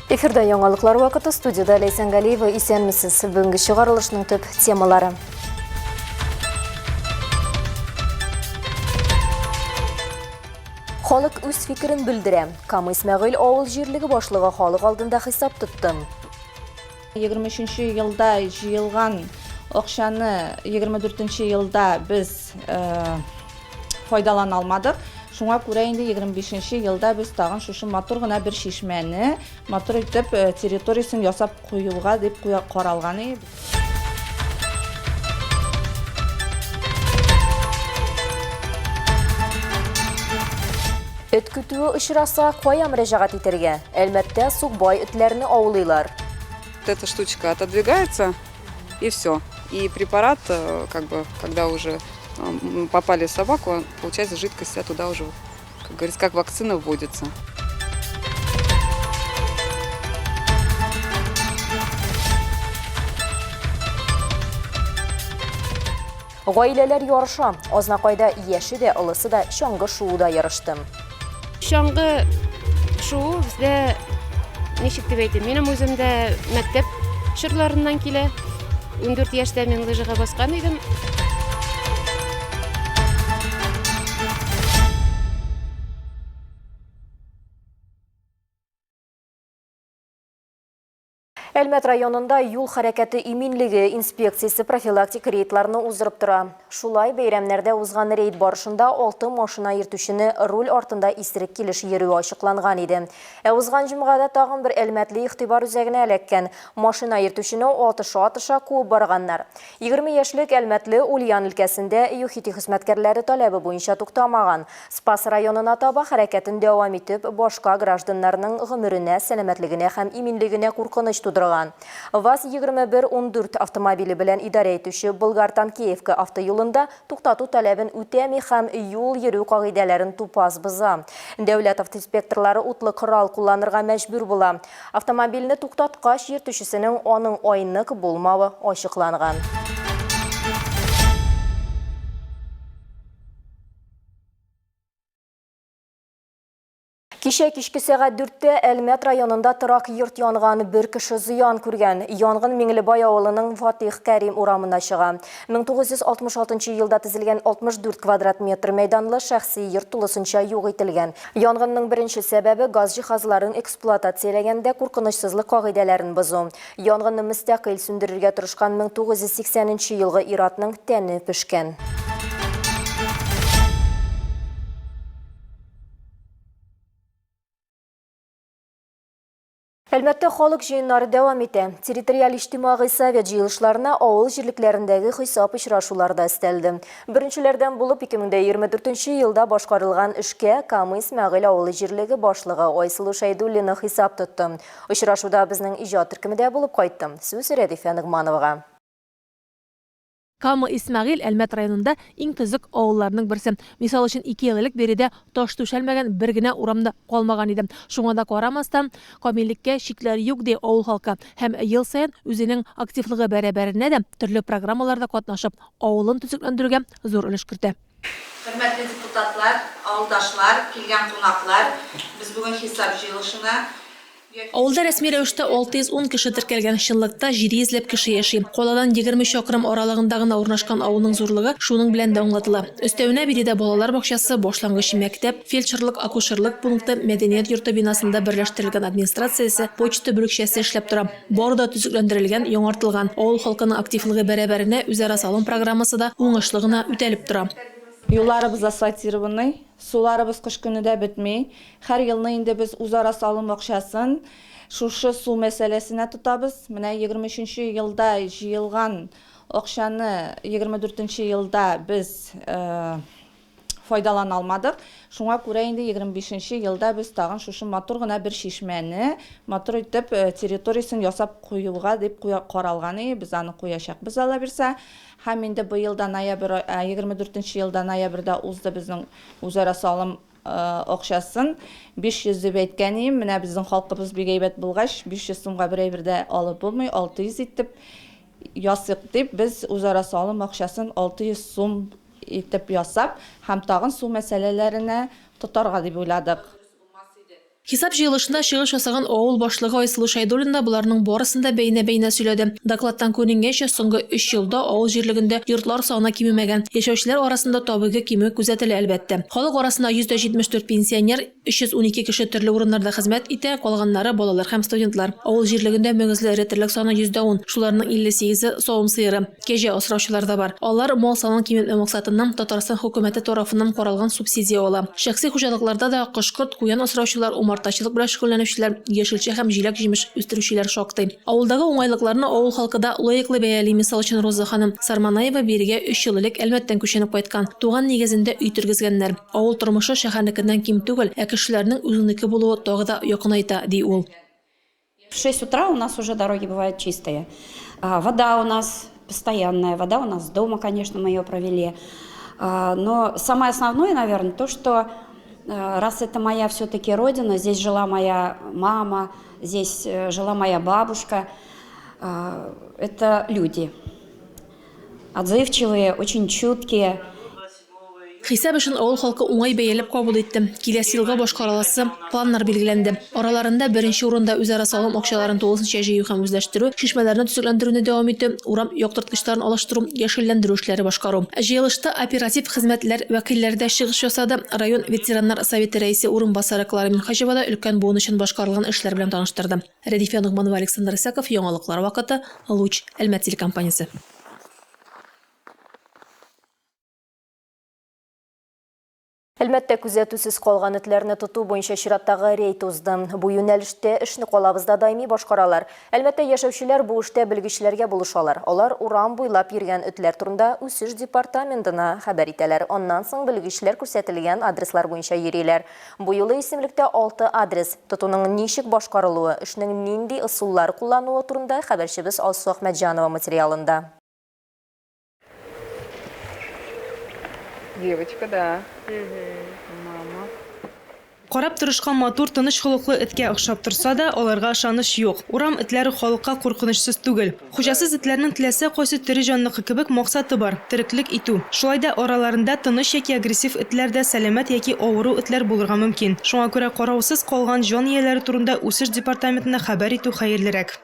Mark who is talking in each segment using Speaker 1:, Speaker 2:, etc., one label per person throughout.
Speaker 1: Эфирда яңалыклар вакыты, студияда Лейсан Галиева, исәнмесез. Бүгенге чыгарылышның төп темалары. Халык үз фикерен белдерә. Кама Исмәгыйль авыл җирлеге башлыгы халык алдында хисап тотты.
Speaker 2: 23 елда җыелган акчаны 24 елда без файдалана алмадык. Шуңа күрә инде 25 елда без тагын шушы матур гына бер шишмәне матур итеп территориясын ясап куюга дип каралган иде.
Speaker 1: Эт көтүе очраса, кая мөрәҗәгать итәргә? Әлбәттә, Сукбай этләрне аулыйлар.
Speaker 3: Эта штучка отодвигается, и все. И препарат, когда уже попали в собаку, получается, жидкость туда уже, как говорится, как вакцина вводится.
Speaker 1: Гаиләләр ярыша. Азнакайда яше дә, ылысы да, чаңгы шууда ярышты.
Speaker 4: Чаңгы шуу бездә ничек дип әйтим, минем үзем дә мәктәп чорларыннан килә. 14 яшьтә мин лыжыга баскан идем.
Speaker 1: Әлмәт районында юл хәрәкәте иминлеге инспекциясы профилактик рейдларны уздырып тора. Шулай бәйрәмнәрдә узган рейд барышында 6 машина йөртүчене руль артында исерек килеш йөрүе ачыкланган иде. Узган җомгада тагын бер әлмәтле игътибар үзәгенә эләккән. Машина йөртүчене атыша куып барганнар. 20 яшьлек әлмәтле Ульян өлкәсендә ЮХИТИ хезмәткәрләре таләбе буенча туктамаган. Спас районына таба хәрәкәтен дәвам итеп, башка гражданнарның гомеренә, сәламәтлегенә һәм иминлегенә куркыныч тудырган. ВАЗ-2114 автомобиле белән идарә итүче Болгар-Танкиевка автоюлында туктату таләбен үтәми һәм юл йөрү кагыйдәләрен тупас боза. Дәүләт автоинспекторлары утлы корал кулланырга мәҗбүр була. Автомобильне туктаткач йөртүчесенең аның айнык булмавы ачыкланган. Кичә кичке сәгать 4-тә Әлмәт районында торак йорт янган, бер кеше зыян күргән. Янгын Миңлебай авылының Фатих Кәрим урамына чыга. 1966 елда төзелгән 64 квадрат метр мәйданлы шәхси йорт тулысынча юк ителгән. Янгынның беренче сәбәбе газ җиһазларын эксплуатацияләгәндә куркынычсызлык кагыйдәләрен бозу. Янгынны мөстәкыйль сүндерергә тырышкан 1980 елгы ир-атның тәне пешкән. Әлбәттә, халык җыеннары дәвам итә. Территориаль-иҗтимагый совет җыелышларына авыл җирлекләрендәге хисап очрашуларда өстәлде. Беренчеләрдән булып 2024 елда башкарылган эшкә Кама Исмәгыйль авылы җирлеге башлыгы Айсылу Шәйдуллина хисап тотты. Очрашуда безнең иҗат төркемендә булып кайтты. Сүз Рәдифә Нигмановага.
Speaker 5: Кама Исмәгыйль Әлмәт районында иң төзек авылларның берсе. Мисал өчен 2 ел элек биредә таш түшәлмәгән бер генә урамда калмаган иде. Шуңа да карамастан, камиллеккә чикләр юк ди авыл халкы. Һәм ел саен үзенең активлыгы бәрабәренә дә төрле программаларда катнашып, авылын төзекләндерүгә зур өлеш кертә.
Speaker 2: Хөрмәтле депутатлар, авылдашлар, килгән кунаклар, без бүген хисап җыелышына
Speaker 5: Авылда рәсми рәвештә 610 кеше теркәлгән, чынлыкта 700 кеше яши. Каладан 20 чакрым аралыгында гына урнашкан авылның зурлыгы шуның белән дә аңлатыла. Өстәвенә биредә балалар бакчасы, башлангыч мәктәп, фельдшерлык, акушерлык пункты, мәдәният йорты бинасында берләштерелгән администрациясе, почта бүлекчәсе эшләп тора. Бары да төзекләндерелгән, яңартылган. Авыл халкының активлыгы бәрабәренә үзара салым программасы да уңышлы гына үтәлеп тора.
Speaker 2: Юлларыбыз асфальтированы, суларыбыз кыш көнендә бетми. Һәр елны инде без үзара салым акчасын шушы су мәсьәләсенә тотабыз. Менә 23 елда җыелган акчаны 24 елда без файдалана алмадык. Шуңа күрә инде 25 елда без тагын шушы матур гына бер шишмәне матур итеп территориясын ясап куюга дип каралган иде. Без аны куячакбыз ала бирсә. Һәм инде быелда 24 елда ноябрьдә узды безнең үзара салым акчасын 500 дип әйткән идем. Менә безнең халкыбыз бик әйбәт булгач, 500 сумга бер әйбердә алып булмый, 600 итеп ясык дип без үзара салым акчасын 600 сум итеп ясап, һәм тагын су мәсьәләләренә тотарга дип уйладык.
Speaker 5: Хисап җыелышында чыгыш ясаган авыл башлыгы Айсылу Шайдуллин да буларның барысында бәйнә-бәйнә сөйләде. Докладтан күренгәнчә, соңгы 3 елда авыл җирлегендә йортлар саны кимемәгән. Яшәүчеләр арасында табигый кимү күзәтелә әлбәттә. Халык арасында 174 пенсионер, 312 кеше төрле урыннарда хезмәт итә, калганнары балалар һәм студентлар. Авыл җирлегендә мөгезле эретерлек саны 110, шуларның 58-е савым сыеры, кәҗә асраучылар да бар. Алар мал санын киметмәү максатыннан Татарстан хөкүмәте тарафыннан каралган субсидия ала. Шәхси хуҗалыкларда да кош-корт, куян асраучылар, умартачылык белән шөгыльләнүчеләр, яшелчә һәм җиләк-җимеш үстерүчеләр шактый. Авылдагы уңайлыкларны авыл халкы да лаеклы бәяли. Мисал өчен Роза ханым Сарманаева бирегә 3 ел элек Әлмәттән күченеп кайткан. Туган нигезендә үй тергезгәннәр. Авыл тормышы шәһәрнекеннән ким түгел, ә кешеләрнең үзенеке булуы тагы да якынайта, ди ул.
Speaker 6: В 6 утра у нас уже дороги бывают чистые. Вода у нас постоянная, вода у нас дома, конечно, мы ее провели. Но самое основное, наверное, то, что раз это моя все-таки родина, здесь жила моя мама, здесь жила моя бабушка, это люди. Отзывчивые, очень чуткие.
Speaker 5: Хисап өчен авыл халкы уңай бәяләп кабул итте. Киләсе елга башкарыласы планнар билгеләнде. Араларында беренче урында үзара салым акчаларын тулысынча җыю һәм үзләштерү, чишмәләрне төзекләндерүне дәвам итү, урам яктырткычларын алыштыру, яшелләндерү эшләре башкару. Җыелышта оператив хезмәтләр вәкилләре дә чыгыш ясады. Район ветераннар советы рәисе урынбасары Клара Минхаҗева да өлкән буын өчен башкарылган эшләр белән таныштырды. Рәдифә Нугманова, Александр Исаков, Яңалыклар вакыты, Луч, Әлмәт телекомпаниясе.
Speaker 1: Әлмәттә күзәтүсез калган этләрне тоту буенча чираттагы рейд узды. Бу юнәлештә эшне калабызда даими башкаралар. Әлмәттә яшәүчеләр бу эштә белгечләргә булышалар. Алар урам буйлап йөргән этләр турында үсеш департаментына хәбәр итәләр. Аннан соң белгечләр күрсәтелгән адреслар буенча йөриләр. Бу юлы исемлектә 6 адрес. Тотуның ничек башкарылуы, эшнең нинди ысуллар куллануы турында хәбәрчебез Алсу Әхмәтҗанова материалында.
Speaker 3: Девочка, да. Мама.
Speaker 7: Карап торышкан матур тыныч холыклы эткә охшап торса да, аларга ышаныч юк. Урам этләре халыкка куркынычсыз түгел. Хуҗасыз этләрнең теләсә кайсы тере җанлыкы кебек максаты бар – тереклек итү. Шулай да араларында тыныч яки агрессив этләр дә сәламәт яки авыру этләр булырга мөмкин. Шуңа күрә караусыз калган җан ияләре турында үсеш департаментына хәбәр итү хәерлерәк.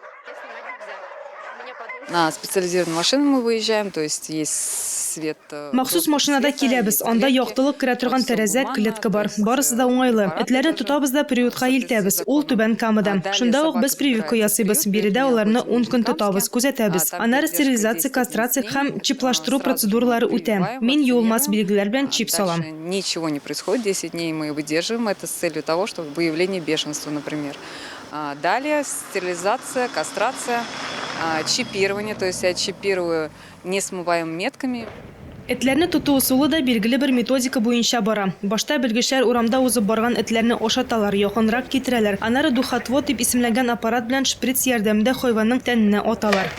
Speaker 3: На специализированную машину мы выезжаем, то есть свет.
Speaker 7: Махсус машинада киләбез. Анда яктылык керә торган тәрәзә, клетка бар. Барысы да уңайлы. Этләрне тотабыз да приютка илтәбез. Ул түбән камада. Шунда ук без прививка ясыйбыз. Биредә аларны 10 көн тотабыз, күзәтәбез. Аннары стерилизация, кастрация һәм чиплаштыру процедуралары үтә. Мин юылмас билгеләр белән чип салам.
Speaker 3: Ничего не происходит. 10 дней мы выдерживаем это с целью того, чтобы выявление бешенства, например. Далее стерилизация, кастрация, чипирование, то есть я чипирую несмываемыми метками.
Speaker 7: Этләрне тоту усулы да билгеле бер методика буенча бара. Башта белгечләр урамда узып барган этләрне ошаталар, якынрак китерәләр. Аннары духотвод дип исемләгән аппарат белән шприц ярдәмендә хайванның тәненә аталар.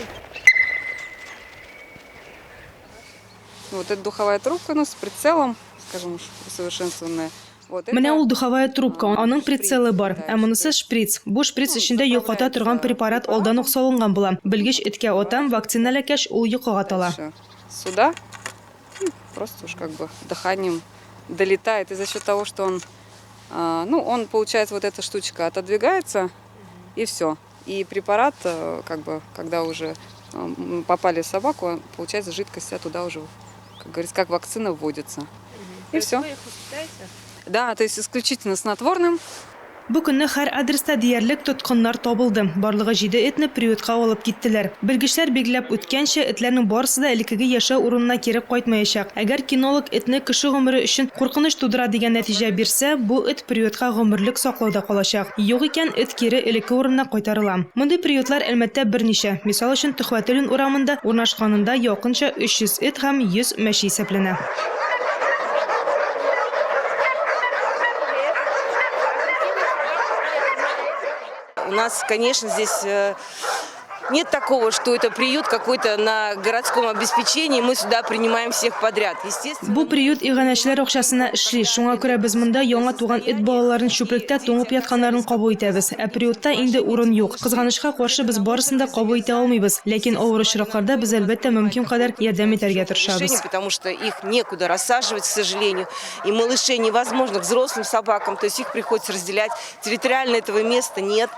Speaker 3: Вот эта духовая трубка, ну, с прицелом, скажем, усовершенствованная.
Speaker 7: Менә ул духовая трубка, аның прицелы бар, ә монысы шприц. Бу шприц эчендә йоката торган препарат алдан ук салынган була. Белгеч эткә атам, вакцина ләкәш ул йокыга тала.
Speaker 3: Сюда просто уж как бы дыханием долетает. И за счет того, что он, он, получается, вот эта штучка отодвигается, и все. И препарат, как бы, когда уже попали в собаку, получается, жидкость туда уже, как говорится, как вакцина вводится. И все. Да, то есть исключительно снотворным.
Speaker 7: Бу көнне һәр адреста диярлек тоткыннар табылды. Барлыгы 7 этне приютка алып киттеләр. Белгечләр билгеләп үткәнчә, этләрнең барысы да элеккеге яшәү урынына кире кайтмаячак. Әгәр кинолог этне кеше гомере өчен куркыныч тудыра дигән нәтиҗә бирсә, бу эт приютка гомерлек саклауда калачак. Юк икән, эт кире элекке урынына кайтарыла. Мондый приютлар Әлмәттә берничә. Мисал өчен Төхвәтелин урамында урнашканында якынча 300 эт һәм 100 мәче исәпләнә.
Speaker 8: У нас, конечно, здесь нет такого, что это приют какой-то на городском обеспечении, мы сюда принимаем всех подряд. Естественно.
Speaker 7: Бу приют иганәчләр акчасына эшли. Шуңа күрә без монда яңа туган эт балаларын чүпректә туңып ятканнарын кабул итәбез. Ә приютта инде урын юк. Кызганычка каршы без барысын да кабул итә алмыйбыз. Ләкин авыр очракларда без әлбәттә мөмкин кадәр ярдәм итәргә тырышабыз.
Speaker 8: Потому что их некуда рассаживать, к сожалению. И малышей невозможно к взрослым собакам. То есть их приходится разделять. Территориально этого места нет.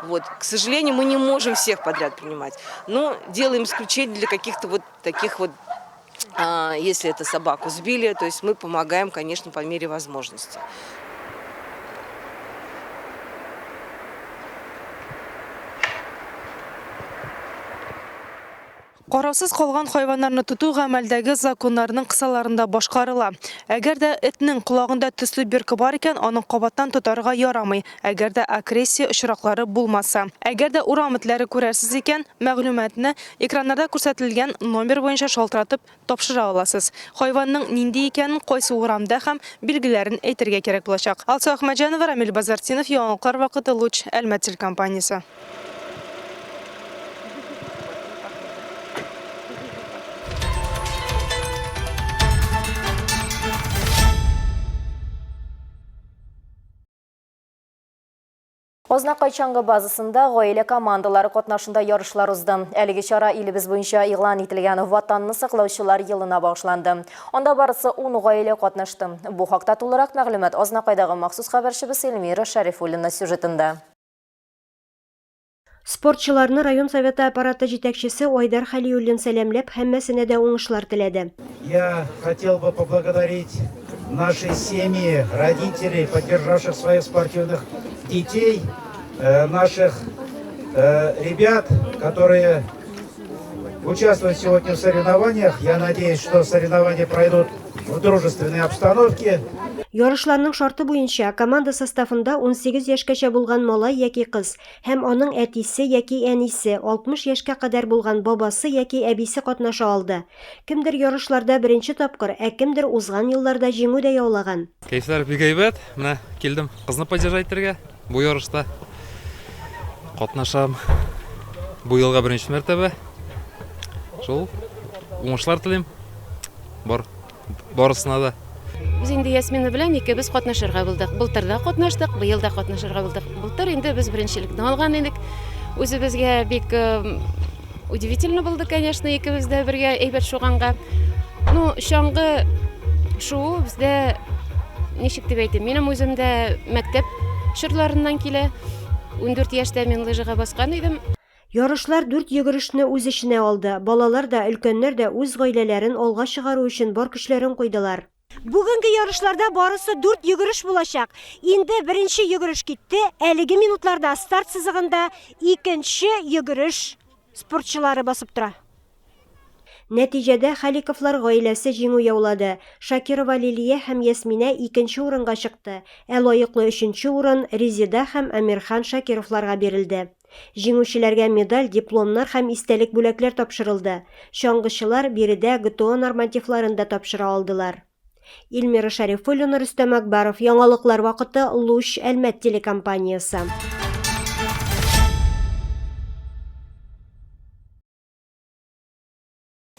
Speaker 8: Вот. К сожалению, мы не можем всех подряд принимать. Но делаем исключение для каких-то вот таких вот, если это собаку сбили, то есть мы помогаем, конечно, по мере возможности.
Speaker 7: Караусыз калган хайваннарны тоту гамәлдәге законнарның кысаларында башкарыла. Әгәр дә этнең колагында төсле бирке бар икән, аның кабаттан тотарга ярамый. Әгәр дә агрессия очраклары булмаса. Әгәр дә урам этләре күрәрсез икән, мәгълүматны экраннарда күрсәтелгән номер буенча шалтыратып тапшыра аласыз. Хайванның нинди икәнен, кайсы урамда һәм билгеләрен әйтергә кирәк булачак. Алса Ахмаджанова, Рамил Базартинов, Яңалыклар вакыты, Луч, Әлмәт телекомпаниясе.
Speaker 1: Ознакай чаңгы базасында гаилә командалары катнашында ярышлар узды. Әлеге чара илебез буенча игълан ителгән Ватанны саклаучылар елына багышланды. Анда барысы 10 гаилә катнашты. Бу хакта тулырак мәгълүмат Ознакайдагы махсус хәбәрчебез Эльмира Шәрифуллина сюжетында.
Speaker 9: Спортчыларны район советы аппараты җитәкчесе Айдар Халиуллин сәламләп, һәммәсенә дә уңышлар теләде.
Speaker 10: Я хотел бы поблагодарить наши семьи, родителей, поддержавших своих спортивных детей, наших ребят, которые участвуют сегодня в соревнованиях. Я надеюсь, что соревнования пройдут в дружественной обстановке.
Speaker 9: Ярышларның шарты буенча команда составында 18 яшькәчә булган малай яки кыз һәм аның әтисе яки әнисе, 60 яшькә кадәр булган бабасы яки әбисе катнаша алды. Кемдер ярышларда беренче тапкыр, ә кемдер узган елларда җиңү дә яулаган.
Speaker 11: Кайсылар бик әйбәт. Менә килдем кызны поддержать итәргә. Бу ярышта катнашам. Бу елга беренче мәртәбә. Шул уңышлар телим. Барысына да.
Speaker 4: Без инде Ясмина белән икебез катнашырга булдык. Былтыр да катнаштык, быел да катнашырга булдык. Былтыр инде без беренчелекне алган идек. Үзебезгә бик удивительно булды, конечно, икебез дә бергә әйбәт шуганга. Ну, чаңгы шуу бездә ничек дип әйтим, минем үзем дә мәктәп чорларыннан килә. 14 яшьтә мин лыжыга баскан идем.
Speaker 9: Ярышлар 4 йөгерешне үз эченә алды. Балалар да, өлкәннәр дә үз гаиләләрен алга чыгару өчен бар көчләрен куйдылар. Бүгенге ярышларда барысы 4 йөгереш булачак. Инде беренче йөгереш китте. Әлеге минутларда старт сызыгында икенче йөгереш спортчылары басып тора. Нәтиҗәдә Халиковлар гаиләсе җиңү яулады. Шакирова Лилия һәм Ясмина икенче урынга чыкты. Ә лаеклы өченче урын Резида һәм Амирхан Шакировларга бирелде. Җиңүчеләргә медаль, дипломнар һәм истәлек бүләкләр тапшырылды. Чаңгычылар биредә ГТО нормативларында тапшыра алдылар. Эльмира Шәрифуллина, Рөстәм Акбаров, Яңалыклар вакыты, Луч, Әлмәт телекомпаниясе.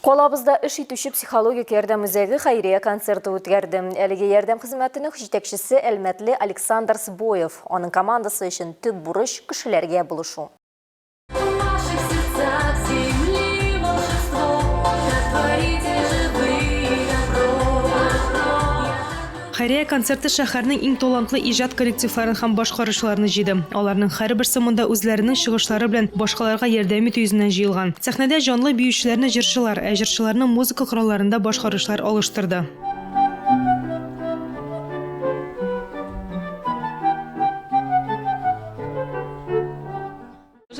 Speaker 1: Колабызда эш итүче психологик ярдәм үзәге хәйрия концерты үткәрде. Әлеге ярдәм хезмәтенең җитәкчесе Әлмәтле Александр Сбоев. Аның командасы өчен төп бурыч кешеләргә булышу.
Speaker 7: Хәйрия концерты шәһәрнең иң талантлы иҗат коллективларын һәм башкаручыларны җыйды. Аларның һәрберсе монда үзләренең чыгышлары белән башкаларга ярдәм итү йөзеннән җыелган. Сәхнәдә җанлы биючеләрне җырчылар, ә җырчыларны музыка коралларында башкаручылар алыштырды.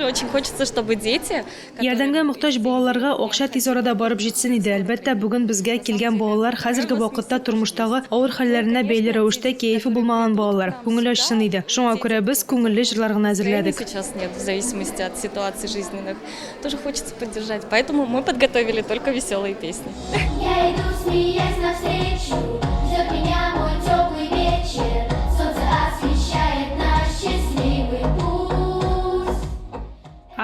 Speaker 12: Очень хочется, чтобы дети...
Speaker 7: Ярдәмгә мохтаҗ балаларга акча тиз арада барып җитсен иде. Әлбәттә, бүген безгә килгән балалар хәзерге вакытта тормыштагы авыр хәлләренә бәйле рәвештә кәефе булмаган балалар. Күңел ачсын иде. Шуңа күрә без күңелле җырлар гына әзерләдек.
Speaker 12: Сейчас нет, в зависимости от ситуации жизненных. Тоже хочется поддержать. Поэтому мы подготовили только веселые песни.
Speaker 13: Я иду смеясь навстречу, ждет меня мой теплый вечер. Солнце освещает наш счастливый путь.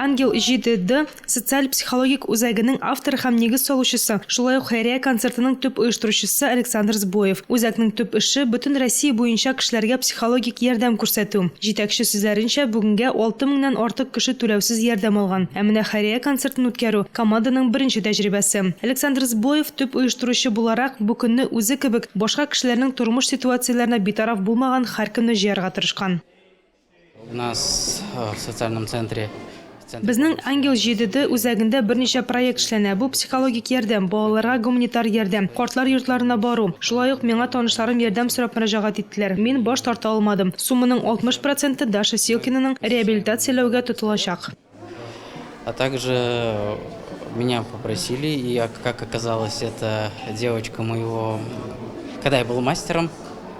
Speaker 7: Ангел ЖД социаль-психологик үзәгенең автор һәм нигез салучысы, шулай ук хәйрия концертының төп оештыручысы Александр Збоев. Үзәкнең төп эше бөтен Россия буенча кешеләргә психологик ярдәм күрсәтү. Җитәкче сүзләренчә, бүгенгә 6000-нан артык кеше түләүсез ярдәм алган. Ә менә хәйрия концертын үткәрү команданың беренче тәҗрибәсе. Александр Збоев төп оештыручы буларак бу көнне үзе кебек башка кешеләрнең тормыш ситуацияләренә битараф булмаган һәр көнне җыярга тырышкан.
Speaker 14: У нас в социальном центре
Speaker 7: Безнең Ангел ЖД үзәгендә берничә проект эшләнә. Бу психологик ярдәм, балаларга гуманитар ярдәм, картлар йортларына бару. Шулай ук миңа танышларым ярдәм сорап мөрәҗәгать иттеләр. Мин баш тарта алмадым. Сумманың 60% Даша Силкинаның реабилитацияләүгә тотылачак.
Speaker 14: А также меня попросили, и как оказалось, это девочка моего... Когда я был мастером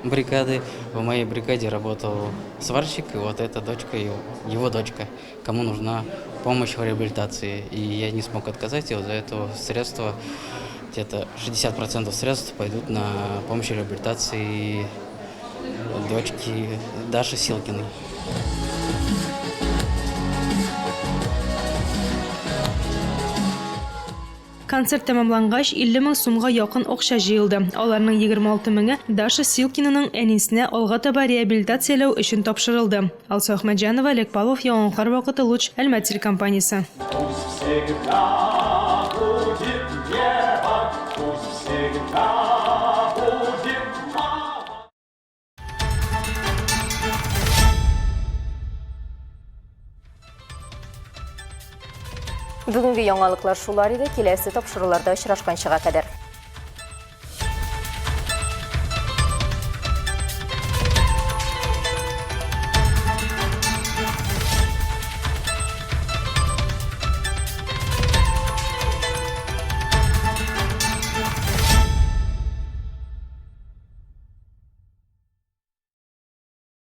Speaker 14: бригады, в моей бригаде работал сварщик, и вот эта дочка, его дочка, кому нужна помощь в реабилитации. И я не смог отказать, и вот за это средства, где-то 60% средств пойдут на помощь в реабилитации дочки Даши Силкиной.
Speaker 7: Концерт тәмамлангач 50 000 сумга якын акча җыелды. Аларның 26 000-ы Даша Силкинаның әнисенә алга таба реабилитацияләү өчен тапшырылды. Алса Ахмәҗанова, Олег Павлов, Яңгыр вакыты Луч, Әлмәт компаниясе.
Speaker 1: Бүгінгі яңалыклар шулар иде, киләсе тапшыруларда очрашканчыга кадәр.